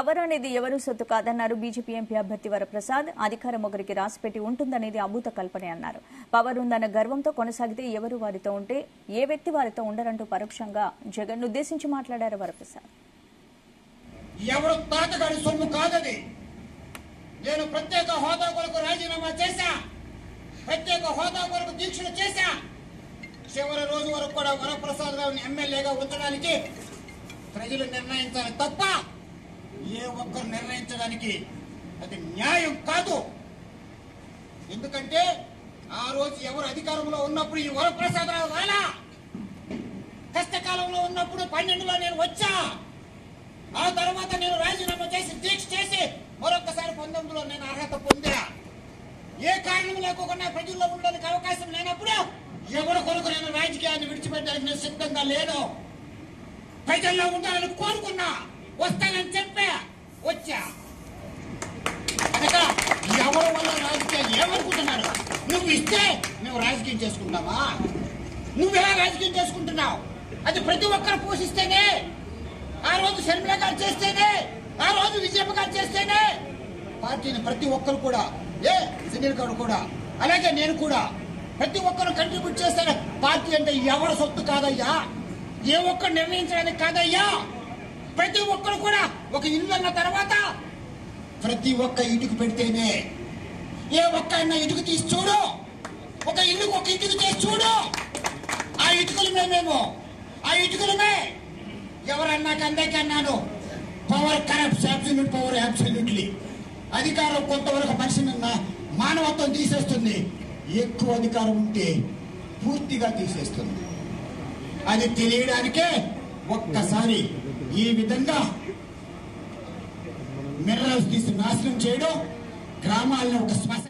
Power అనేది ఎవరు సొత్తు కాదన్నారు బీజేపీ ఎంపీ అభ్యర్థి వరప్రసాద్. అధికారం ఒకరికి రాసిపెట్టి ఉంటుందనేది అభూత కల్పనే అన్నారు. పవర్ ఉందన్న గర్వంతో కొనసాగితే ఎవరు వారితో ఉంటే ఏ వ్యక్తి వారితో ఉండరంటూ పరోక్షంగా జగన్ ఉద్దేశించి మాట్లాడారు వరప్రసాద్. ఎవరు తాతగారి సొమ్ము కాదది. నేను ప్రత్యేక హోదా కొరకు రాజీనామా చేశా, ప్రత్యేక హోదా కొరకు దీక్ష చేశా. చివరి రోజు వరకు కూడా వరప్రసాద్ గారిని ఎమ్మెల్యేగా ఉంచడానికి ప్రజలు నిర్ణయించాలి తప్ప ఏ ఒక్కరు నిర్ణయించడానికి అది న్యాయం కాదు. ఎందుకంటే ఆ రోజు ఎవరు అధికారంలో ఉన్నప్పుడు ఈ వరప్రసాదరావు రాలా. కష్టకాలంలో ఉన్నప్పుడు 12లో నేను వచ్చా. ఆ తర్వాత నేను రాజీనామా చేసి దీక్ష చేసి మరొకసారి 19లో నేను అర్హత పొందా. ఏ కారణం లేకుండా ప్రజల్లో ఉండడానికి అవకాశం లేనప్పుడు ఎవరి కొరకు నేను రాజకీయాన్ని విడిచిపెట్టడానికి నేను సిద్ధంగా లేను. ప్రజల్లో ఉండాలని కోరుకున్నా, వస్తానని చెప్పా, వచ్చా. అనగా ఎవరి వల్ల రాజకీయాలు ఏమనుకుంటున్నారు? నువ్వు ఇస్తే మేము రాజకీయం చేసుకుంటామా? నువ్వెలా రాజకీయం చేసుకుంటున్నావు? అది ప్రతి ఒక్కరు పోషిస్తేనే, ఆ రోజు షర్మిల గారు చేస్తేనే, ఆ రోజు విజయమ్మ గారు చేస్తేనే పార్టీని ప్రతి ఒక్కరు కూడా, సునీల్ గారు కూడా, అలాగే నేను కూడా ప్రతి ఒక్కరు కంట్రిబ్యూట్ చేస్తేనే. పార్టీ అంటే ఎవరి సొత్తు కాదయ్యా, ఏ ఒక్కరు నిర్ణయించడానికి కాదయ్యా. ప్రతి ఒక్కరు కూడా ఒక ఇల్లు అన్న తర్వాత ప్రతి ఒక్క ఇటుకు పెడితేనే. ఏ ఒక్క ఇటుకు తీసి చూడు, ఒక ఇల్లుకు ఒక ఇటుకు చేసి చూడు. ఆ ఇటుకలు మేము, ఆ ఇటుకలమే. ఎవరన్నాక అందరికీ అన్నాను, power corrupts, absolute power absolutely. అధికారం కొంతవరకు మనిషిని మానవత్వం తీసేస్తుంది, ఎక్కువ అధికారం ఉంటే పూర్తిగా తీసేస్తుంది. అది తెలియడానికే ఒక్కసారి ఈ విధంగా మినరల్స్ తీసి నాశనం చేయడం, గ్రామాలను ఒక శ్మశానం